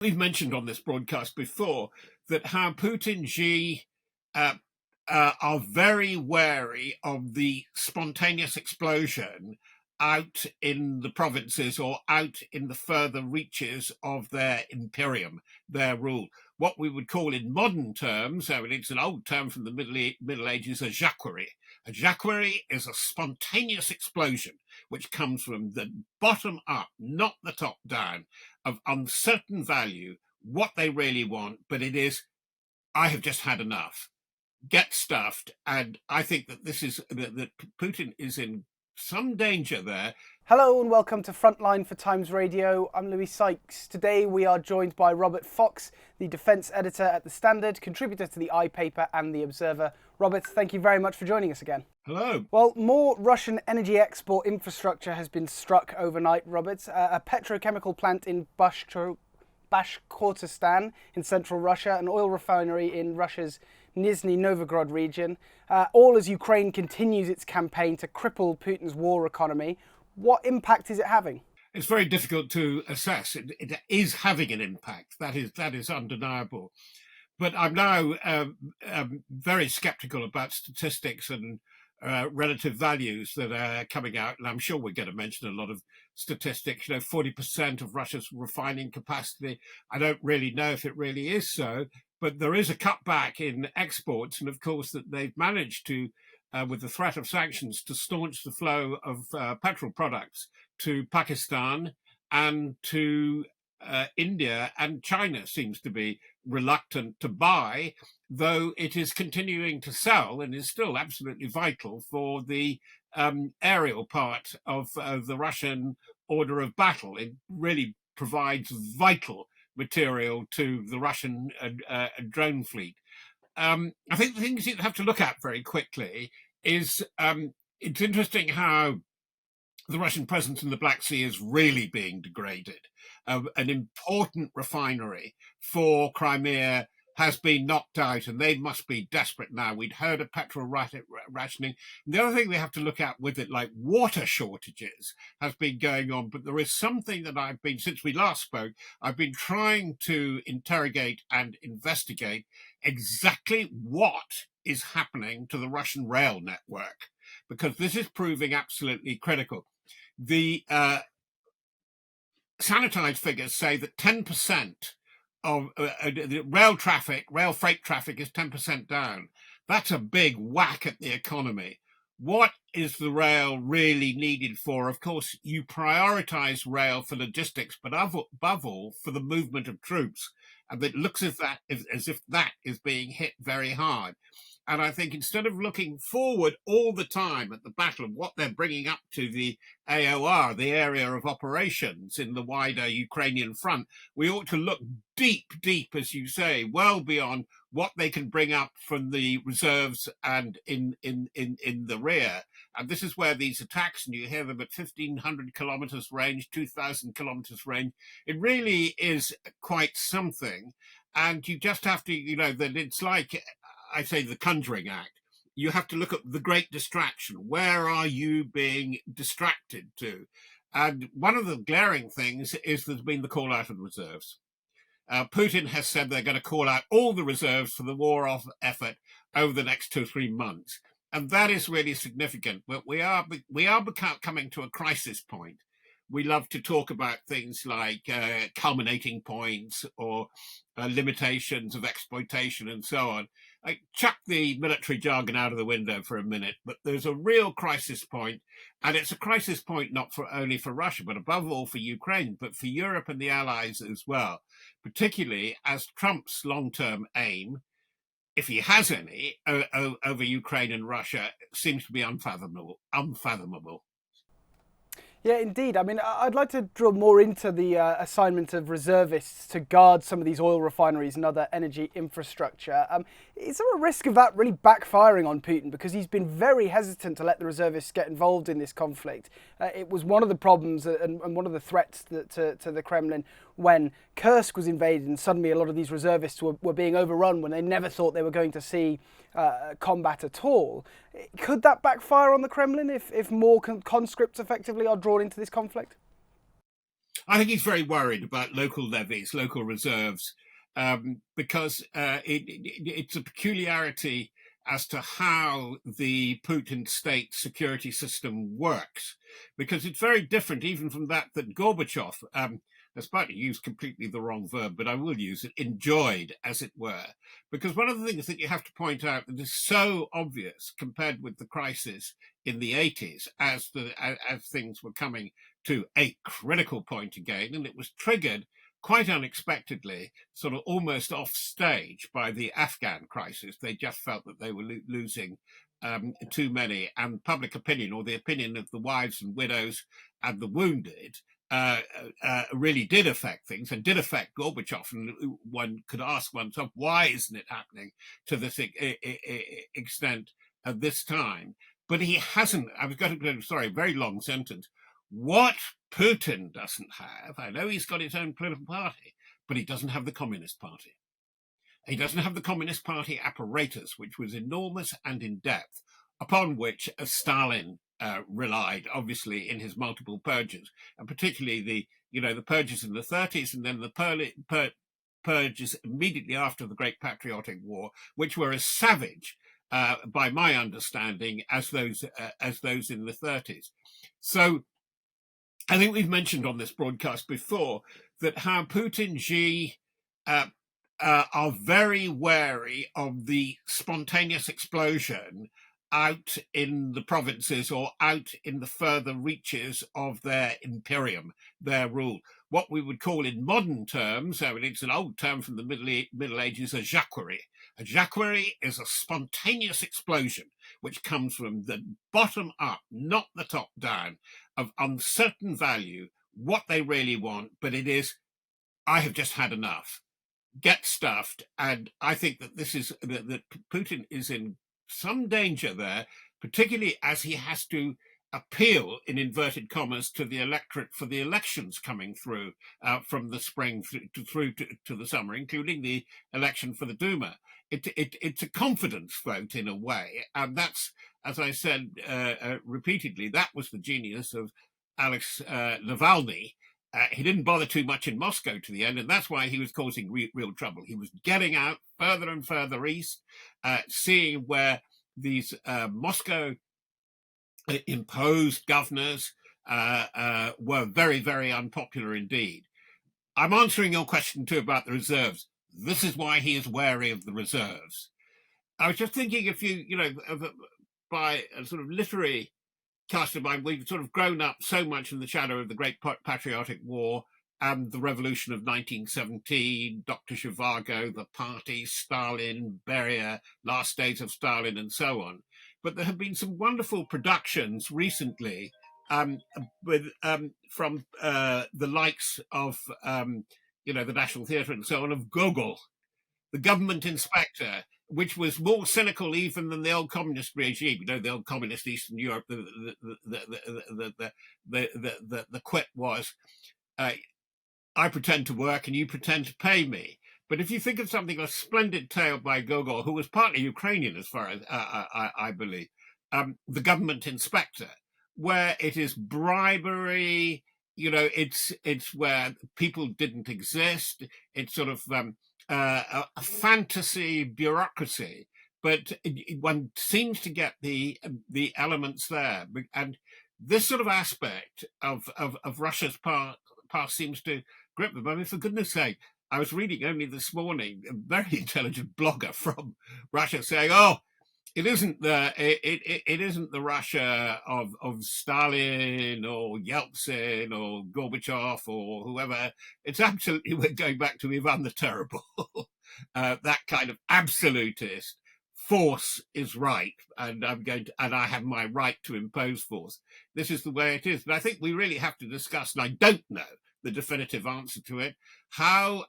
We've mentioned on this broadcast before that how Putin Xi uh, are very wary of the spontaneous explosion out in the provinces or out in the further reaches of their imperium, their rule. What we would call in modern terms, I mean, it's an old term from the Middle Ages, a jacquerie. A jacquerie is a spontaneous explosion which comes from the bottom up, not the top down, of uncertain value, what they really want, but it is, I have just had enough, get stuffed. And I think that that Putin is in some danger there. Hello and welcome to Frontline for Times Radio. I'm Louis Sykes. Today we are joined by Robert Fox, the defence editor at The Standard, contributor to the iPaper and The Observer. Robert, thank you very much for joining us again. Hello. Well, more Russian energy export infrastructure has been struck overnight, Robert. A petrochemical plant in Bashkortostan in central Russia, an oil refinery in Russia's Nizhny Novgorod region, all as Ukraine continues its campaign to cripple Putin's war economy. What impact is it having? It's very difficult to assess. It is having an impact. That is undeniable. But I'm now very sceptical about statistics and relative values that are coming out. And I'm sure we're going to mention a lot of statistics. 40% of Russia's refining capacity. I don't really know if it really is so, but there is a cutback in exports. And of course, that they've managed to, with the threat of sanctions, to staunch the flow of petrol products to Pakistan and to India, and China seems to be reluctant to buy, though it is continuing to sell and is still absolutely vital for the aerial part of the Russian order of battle. It really provides vital material to the Russian drone fleet. I think the things you have to look at very quickly is it's interesting how the Russian presence in the Black Sea is really being degraded. An important refinery for Crimea has been knocked out, and they must be desperate now. We'd heard of petrol rationing. And the other thing they have to look at with it, like water shortages, has been going on. But there is something that since we last spoke, I've been trying to interrogate and investigate exactly what is happening to the Russian rail network, because this is proving absolutely critical. The sanitized figures say that 10% of rail freight traffic is 10% down. That's a big whack at the economy. What is the rail really needed for? Of course, you prioritize rail for logistics, but above all, for the movement of troops. And it looks as if that is being hit very hard. And I think instead of looking forward all the time at the battle of what they're bringing up to the AOR, the area of operations in the wider Ukrainian front, we ought to look deep, as you say, well beyond what they can bring up from the reserves and in the rear. And this is where these attacks, and you hear them at 1,500 kilometers range, 2,000 kilometers range, it really is quite something. And you just have to, that it's like, I say, the Conjuring Act. You have to look at the great distraction. Where are you being distracted to? And one of the glaring things is there's been the call out of the reserves. Putin has said they're going to call out all the reserves for the war effort over the next 2 or 3 months. And that is really significant. But we are coming to a crisis point. We love to talk about things like culminating points or limitations of exploitation and so on. I chuck the military jargon out of the window for a minute, but there's a real crisis point, and it's a crisis point not only for Russia, but above all for Ukraine, but for Europe and the Allies as well, particularly as Trump's long-term aim, if he has any, over Ukraine and Russia, seems to be unfathomable. Yeah, indeed. I mean, I'd like to drill more into the assignment of reservists to guard some of these oil refineries and other energy infrastructure. Is there a risk of that really backfiring on Putin? Because he's been very hesitant to let the reservists get involved in this conflict. It was one of the problems and one of the threats to the Kremlin when Kursk was invaded, and suddenly a lot of these reservists were being overrun when they never thought they were going to see combat at all. Could that backfire on the Kremlin if more conscripts effectively are drawn into this conflict? I think he's very worried about local levies, local reserves, because it's a peculiarity as to how the Putin state security system works, because it's very different even from that Gorbachev, I suppose to use completely the wrong verb, but I will use it, enjoyed, as it were. Because one of the things that you have to point out that is so obvious compared with the crisis in the 80s, as things were coming to a critical point again, and it was triggered quite unexpectedly, sort of almost off stage by the Afghan crisis. They just felt that they were losing too many, and public opinion, or the opinion of the wives and widows and the wounded, really did affect things, and did affect Gorbachev. And one could ask oneself, why isn't it happening to this extent at this time? But he hasn't. I was going to, sorry, very long sentence. What Putin doesn't have, I know he's got his own political party, but he doesn't have the Communist Party. He doesn't have the Communist Party apparatus, which was enormous and in depth, upon which Stalin relied, obviously, in his multiple purges, and particularly the purges in the 30s, and then the purges immediately after the Great Patriotic War, which were as savage, by my understanding, as those in the 30s. So I think we've mentioned on this broadcast before that how Putin, Xi are very wary of the spontaneous explosion out in the provinces or out in the further reaches of their imperium, their rule. What we would call in modern terms, I mean, it's an old term from the Middle Ages, a jacquerie. A jacquerie is a spontaneous explosion which comes from the bottom up, not the top down, of uncertain value, what they really want, but it is, I have just had enough. Get stuffed. And I think that that Putin is in some danger there, particularly as he has to appeal, in inverted commas, to the electorate for the elections coming through from the spring through to the summer, including the election for the Duma. It's a confidence vote in a way, and that's, as I said repeatedly, that was the genius of Alex Navalny. He didn't bother too much in Moscow to the end, and that's why he was causing real trouble. He was getting out further and further east, seeing where these Moscow imposed governors were very, very unpopular indeed. I'm answering your question too about the reserves. This is why he is wary of the reserves. I was just thinking, if by a sort of literary cast of mind, we've sort of grown up so much in the shadow of the Great Patriotic War and the Revolution of 1917, Dr. Zhivago, the party, Stalin, Beria, Last Days of Stalin, and so on. But there have been some wonderful productions recently from the likes of, the National Theatre and so on, of Gogol, the government inspector, which was more cynical even than the old communist regime. The old communist Eastern Europe. The quip was, I pretend to work and you pretend to pay me. But if you think of something, a splendid tale by Gogol, who was partly Ukrainian, as far as I believe, the government inspector, where it is bribery. It's where people didn't exist. It's sort of a fantasy bureaucracy, but one seems to get the elements there, and this sort of aspect of Russia's past seems to grip them. I mean, for goodness sake, I was reading only this morning a very intelligent blogger from Russia saying, "Oh, it isn't the Russia of Stalin or Yeltsin or Gorbachev or whoever. It's absolutely, we're going back to Ivan the Terrible." That kind of absolutist force is right, and I have my right to impose force. This is the way it is. But I think we really have to discuss, and I don't know the definitive answer to it, how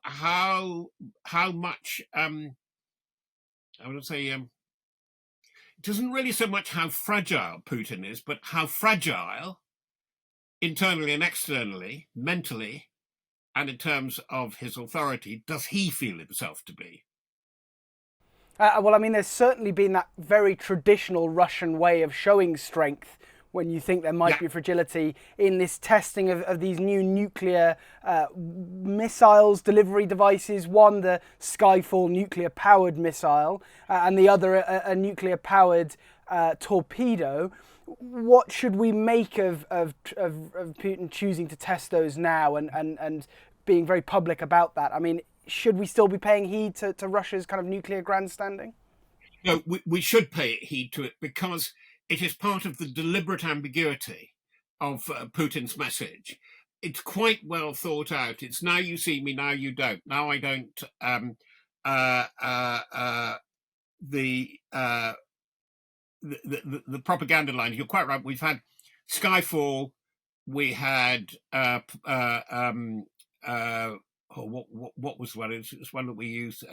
much I would say. It isn't really so much how fragile Putin is, but how fragile, internally and externally, mentally, and in terms of his authority, does he feel himself to be? Well, I mean, there's certainly been that very traditional Russian way of showing strength when you think there might Yeah. be fragility in this testing of these new nuclear missiles, delivery devices. One, the Skyfall nuclear-powered missile, and the other, a nuclear-powered torpedo. What should we make of Putin choosing to test those now and being very public about that? I mean, should we still be paying heed to Russia's kind of nuclear grandstanding? No, we should pay heed to it because it is part of the deliberate ambiguity of Putin's message. It's quite well thought out. It's now you see me, now you don't. Now I don't. Uh, uh, uh, the, uh, the propaganda lines. You're quite right. We've had Skyfall. We had what was the one? It's one that we use.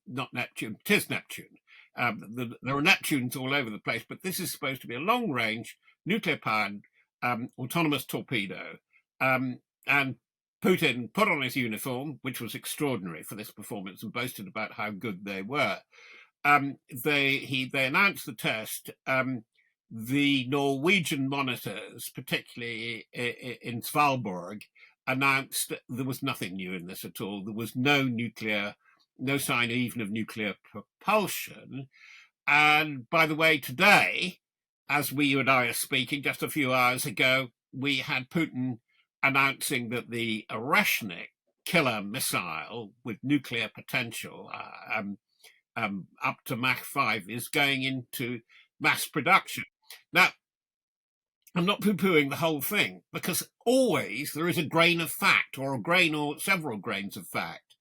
Not Neptune. It is Neptune. There are Neptunes all over the place, but this is supposed to be a long-range nuclear-powered autonomous torpedo. And Putin put on his uniform, which was extraordinary for this performance, and boasted about how good they were. They announced the test. The Norwegian monitors, particularly in Svalbard, announced that there was nothing new in this at all. There was no sign even of nuclear propulsion. And by the way, today, as you and I are speaking, just a few hours ago, we had Putin announcing that the Oreshnik killer missile with nuclear potential, up to Mach 5, is going into mass production. Now, I'm not poo-pooing the whole thing because always there is a grain of fact or a grain or several grains of fact.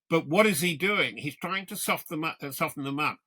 But what is he doing? He's trying to soften them up.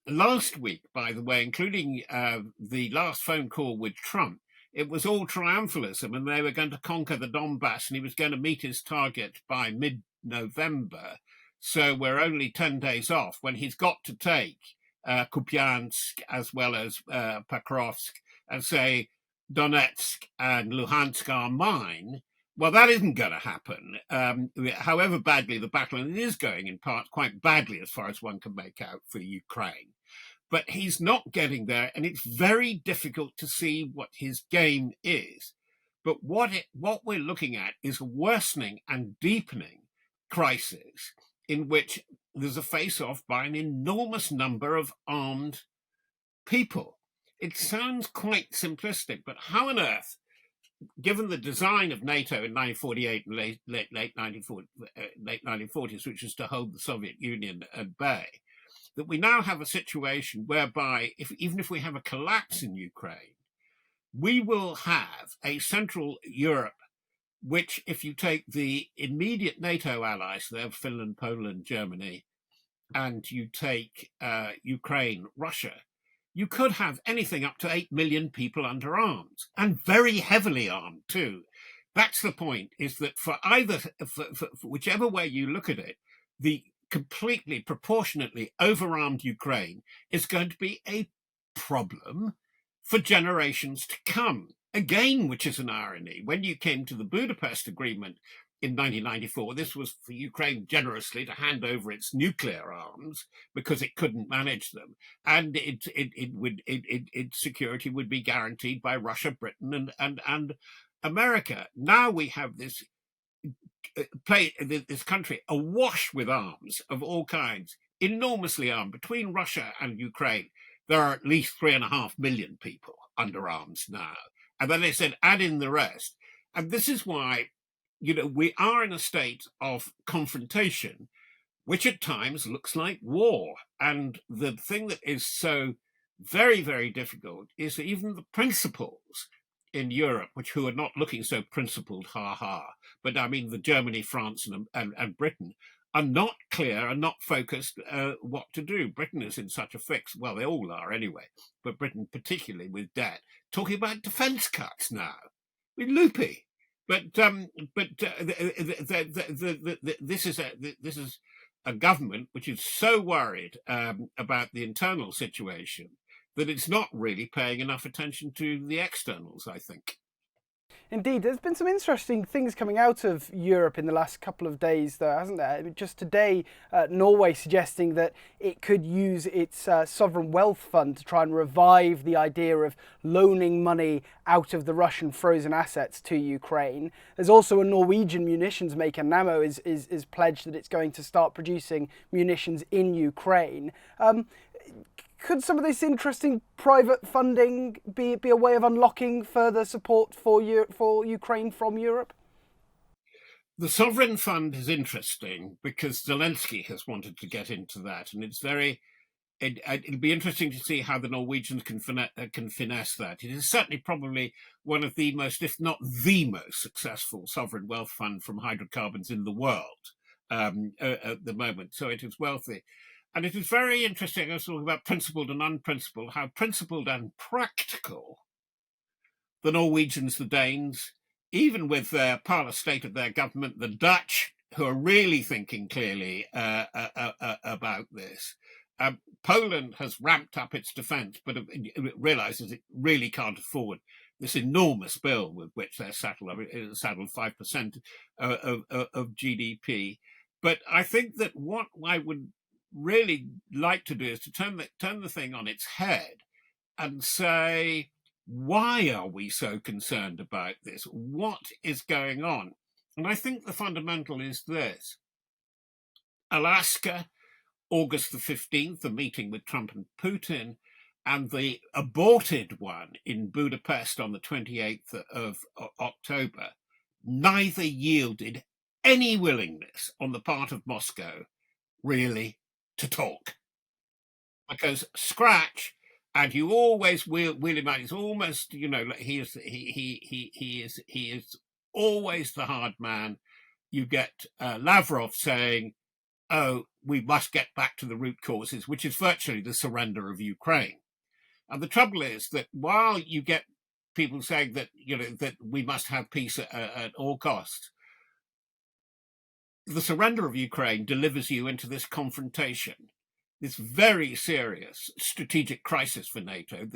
Last week, by the way, including the last phone call with Trump, it was all triumphalism and they were going to conquer the Donbass and he was going to meet his target by mid-November. So we're only 10 days off when he's got to take Kupiansk as well as Pakrovsk and say Donetsk and Luhansk are mine. Well, that isn't going to happen, however badly the battle, and it is going in part quite badly as far as one can make out for Ukraine. But he's not getting there, and it's very difficult to see what his game is. But what we're looking at is a worsening and deepening crisis in which there's a face-off by an enormous number of armed people. It sounds quite simplistic, but how on earth, given the design of NATO in 1948 and late 1940s, which is to hold the Soviet Union at bay, that we now have a situation whereby even if we have a collapse in Ukraine, we will have a Central Europe, which, if you take the immediate NATO allies, there, Finland, Poland, Germany, and you take Ukraine, Russia, you could have anything up to 8 million people under arms, and very heavily armed too. That's the point, is that for whichever way you look at it, the completely proportionately overarmed Ukraine is going to be a problem for generations to come. Again, which is an irony, when you came to the Budapest Agreement in 1994, this was for Ukraine generously to hand over its nuclear arms because it couldn't manage them, and its security would be guaranteed by Russia, Britain, and America. Now we have this country awash with arms of all kinds, enormously armed. Between Russia and Ukraine, there are at least 3.5 million people under arms now, and then they said add in the rest, and this is why. We are in a state of confrontation, which at times looks like war. And the thing that is so very, very difficult is that even the principles in Europe, who are not looking so principled, but I mean the Germany, France, and Britain, are not clear and not focused what to do. Britain is in such a fix. Well, they all are anyway, but Britain particularly with debt, talking about defence cuts now. I mean, loopy. But this is a government which is so worried about the internal situation that it's not really paying enough attention to the externals, I think. Indeed, there's been some interesting things coming out of Europe in the last couple of days, though, hasn't there? I mean, just today, Norway suggesting that it could use its sovereign wealth fund to try and revive the idea of loaning money out of the Russian frozen assets to Ukraine. There's also a Norwegian munitions maker, Nammo, is pledged that it's going to start producing munitions in Ukraine. Could some of this interesting private funding be a way of unlocking further support for Ukraine from Europe? The sovereign fund is interesting because Zelensky has wanted to get into that, and it'll be interesting to see how the Norwegians can finesse that. It is certainly probably one of the most, if not the most successful sovereign wealth fund from hydrocarbons in the world at the moment. So it is wealthy. And it is very interesting, I was talking about principled and unprincipled, how principled and practical the Norwegians, the Danes, even with their parlous state of their government, the Dutch, who are really thinking clearly about this. Poland has ramped up its defence, but it realises it really can't afford this enormous bill with which they're saddled 5% of GDP. But I think that what I would really like to do is to turn the thing on its head and say, why are we so concerned about this? What is going on? And I think the fundamental is this. Alaska, August the 15th, a meeting with Trump and Putin, and the aborted one in Budapest on the 28th of October, neither yielded any willingness on the part of Moscow, really, to talk. Because Scratch, and you always wheel him out. He's almost, he is always the hard man. You get Lavrov saying, "Oh, we must get back to the root causes," which is virtually the surrender of Ukraine. And the trouble is that while you get people saying that that we must have peace at all costs, the surrender of Ukraine delivers you into this confrontation, this very serious strategic crisis for NATO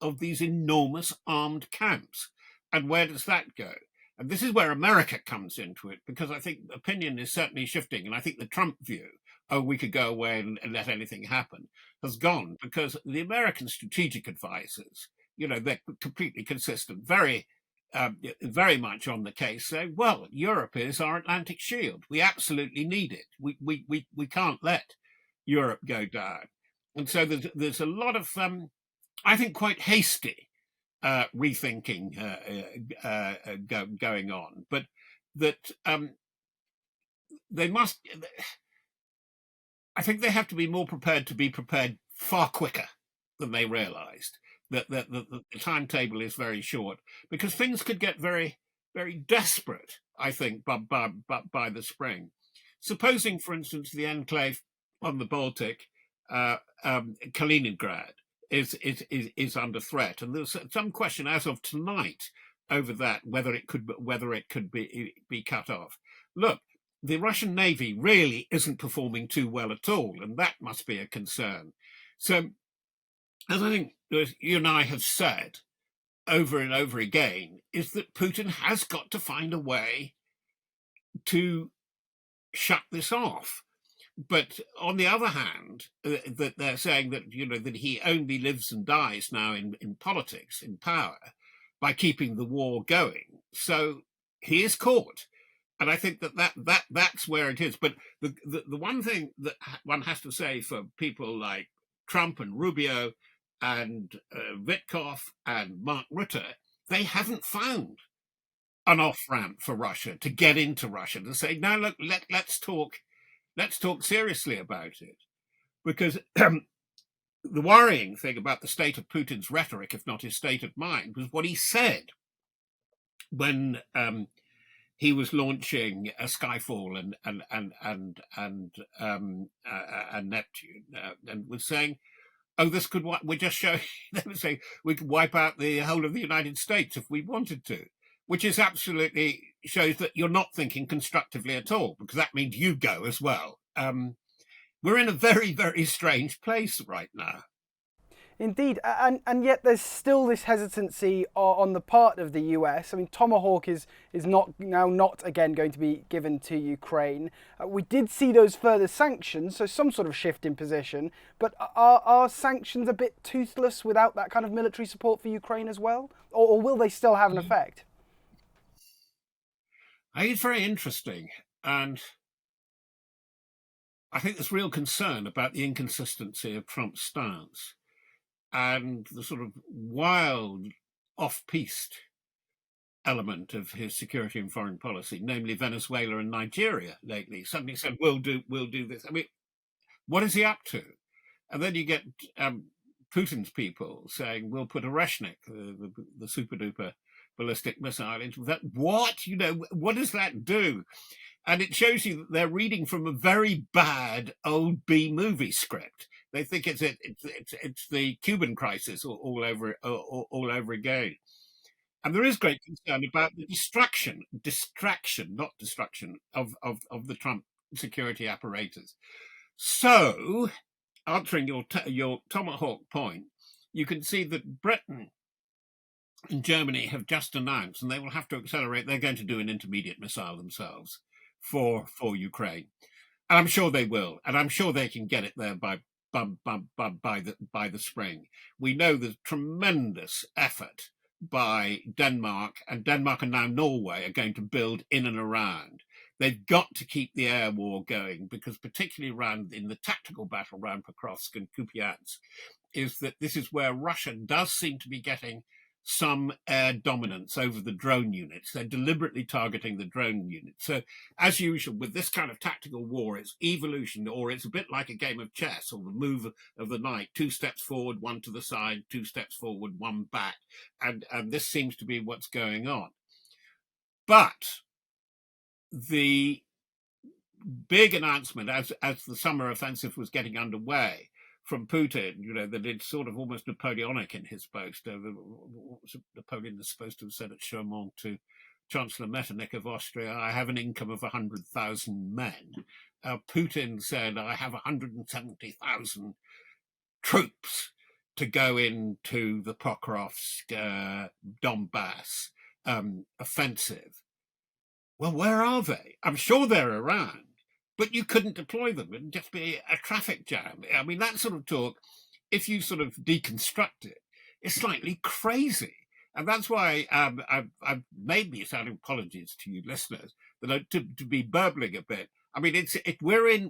of these enormous armed camps. And where does that go? And this is where America comes into it, because I think opinion is certainly shifting. And I think the Trump view, oh, we could go away and let anything happen, has gone, because the American strategic advisors, they're completely consistent, very much on the case, saying, well, Europe is our Atlantic shield. We absolutely need it. We can't let Europe go down. And so there's a lot of, I think, quite hasty rethinking going on. But that they must, I think they have to be more prepared to be prepared far quicker than they realized. That the timetable is very short, because things could get very, very desperate, I think, by the spring. Supposing, for instance, the enclave on the Baltic, Kaliningrad, is under threat, and there's some question as of tonight over that, whether it could be cut off. Look, the Russian Navy really isn't performing too well at all, and that must be a concern. So, as I think you and I have said over and over again, is that Putin has got to find a way to shut this off. But on the other hand, that they're saying that that he only lives and dies now in politics, in power, by keeping the war going. So he is caught, and I think that's where it is. But the one thing that one has to say for people like Trump and Rubio and Witkoff and Mark Rutte, they haven't found an off-ramp for Russia to get into Russia, to say, no, look, let's talk seriously about it. Because the worrying thing about the state of Putin's rhetoric, if not his state of mind, was what he said when he was launching a Skyfall and Neptune, and was saying, oh, this could, we're just showing, they were saying we could wipe out the whole of the United States if we wanted to, which is absolutely shows that you're not thinking constructively at all, because that means you go as well. We're in a very, very strange place right now. Indeed, and yet there's still this hesitancy on the part of the US. I mean, Tomahawk is not again going to be given to Ukraine. We did see those further sanctions, so some sort of shift in position. But are sanctions a bit toothless without that kind of military support for Ukraine as well, or will they still have an effect? I think it's very interesting, and I think there's real concern about the inconsistency of Trump's stance and the sort of wild, off-piste element of his security and foreign policy, namely Venezuela and Nigeria lately. Suddenly said, we'll do this. I mean, what is he up to? And then you get Putin's people saying, we'll put a Reshnik, the super duper ballistic missile, into that. What? What does that do? And it shows you that they're reading from a very bad old B movie script. They think it's the Cuban crisis all over again. And there is great concern about the distraction, not destruction of the Trump security apparatus. So, answering your Tomahawk point, you can see that Britain and Germany have just announced, and they will have to accelerate. They're going to do an intermediate missile themselves for Ukraine, and I'm sure they will, and I'm sure they can get it there by the spring. We know there's tremendous effort by Denmark, and Denmark and now Norway are going to build in and around. They've got to keep the air war going, because particularly around in the tactical battle around Pokrovsk and Kupiansk, is that this is where Russia does seem to be getting some air dominance over the drone units. They're deliberately targeting the drone units. So, as usual, with this kind of tactical war, it's evolution, or it's a bit like a game of chess, or the move of the knight: 2 steps forward, 1 to the side, 2 steps forward, 1 back. And this seems to be what's going on. But the big announcement as the summer offensive was getting underway from Putin, that it's sort of almost Napoleonic in his boast. Napoleon is supposed to have said at Chaumont to Chancellor Metternich of Austria, I have an income of 100,000 men. Putin said, I have 170,000 troops to go into the Pokrovsk, Donbass offensive. Well, where are they? I'm sure they're around, but you couldn't deploy them. It'd just be a traffic jam. I mean, that sort of talk, if you sort of deconstruct it, is slightly crazy. And that's why I've made these apologies to you listeners, that to be burbling a bit. I mean, we're in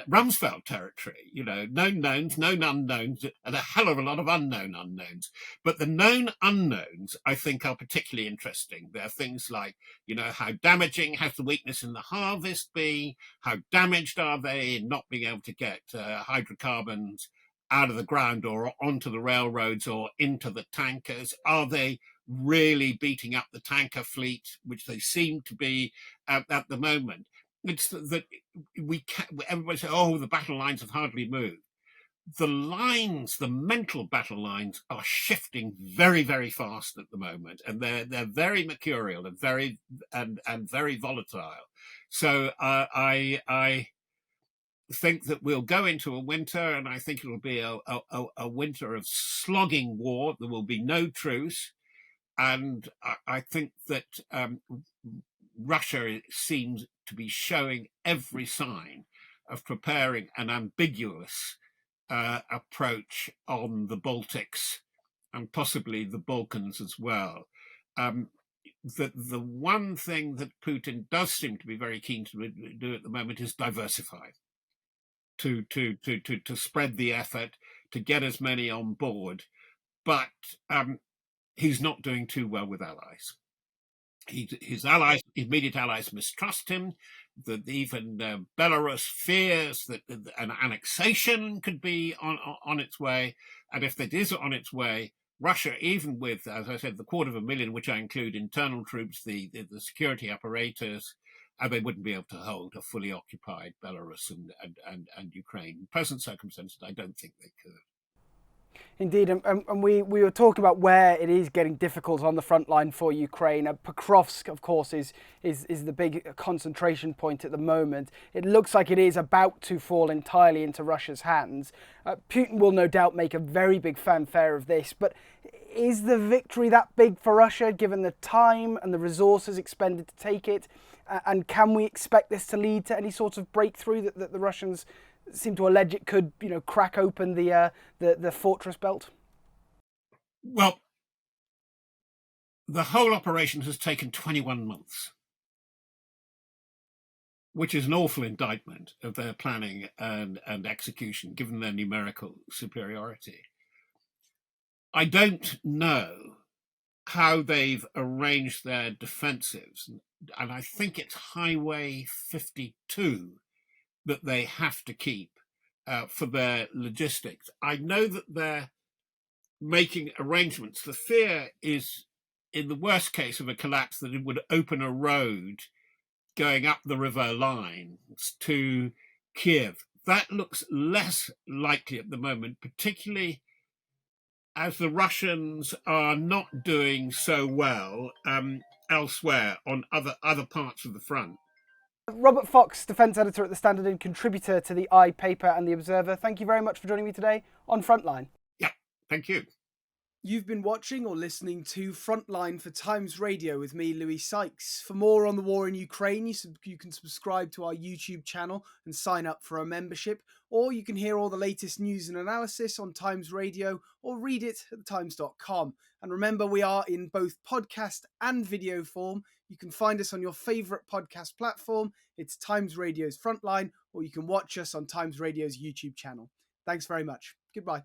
Rumsfeld territory, known knowns, known unknowns, and a hell of a lot of unknown unknowns. But the known unknowns, I think, are particularly interesting. There are things like, how damaging has the weakness in the harvest been? How damaged are they in not being able to get hydrocarbons out of the ground or onto the railroads or into the tankers? Are they really beating up the tanker fleet, which they seem to be at the moment? It's that everybody says, oh, the battle lines have hardly moved. The mental battle lines are shifting very, very fast at the moment, and they're very mercurial and very volatile. So I think that we'll go into a winter, and I think it'll be a winter of slogging war. There will be no truce, and I think that Russia seems to be showing every sign of preparing an ambiguous approach on the Baltics and possibly the Balkans as well. The one thing that Putin does seem to be very keen to do at the moment is diversify, to spread the effort, to get as many on board. But he's not doing too well with allies. His immediate allies mistrust him. That even Belarus fears that an annexation could be on its way, and if that is on its way, Russia, even with, as I said, the 250,000, which I include internal troops, the security apparatus, they wouldn't be able to hold a fully occupied Belarus and Ukraine. In present circumstances, I don't think they could. Indeed, and we were talking about where it is getting difficult on the front line for Ukraine. Pokrovsk, of course, is the big concentration point at the moment. It looks like it is about to fall entirely into Russia's hands. Putin will no doubt make a very big fanfare of this, but is the victory that big for Russia, given the time and the resources expended to take it? And can we expect this to lead to any sort of breakthrough that the Russians seem to allege it could, crack open the fortress belt? Well, the whole operation has taken 21 months, which is an awful indictment of their planning and execution, given their numerical superiority. I don't know how they've arranged their defensives, and I think it's Highway 52 that they have to keep for their logistics. I know that they're making arrangements. The fear is, in the worst case of a collapse, that it would open a road going up the river line to Kiev. That looks less likely at the moment, particularly as the Russians are not doing so well elsewhere on other parts of the front. Robert Fox, defence editor at The Standard and contributor to the paper and The Observer. Thank you very much for joining me today on Frontline. Yeah, thank you. You've been watching or listening to Frontline for Times Radio with me, Louis Sykes. For more on the war in Ukraine, you can subscribe to our YouTube channel and sign up for a membership, or you can hear all the latest news and analysis on Times Radio or read it at thetimes.com. And remember, we are in both podcast and video form. You can find us on your favourite podcast platform. It's Times Radio's Frontline, or you can watch us on Times Radio's YouTube channel. Thanks very much. Goodbye.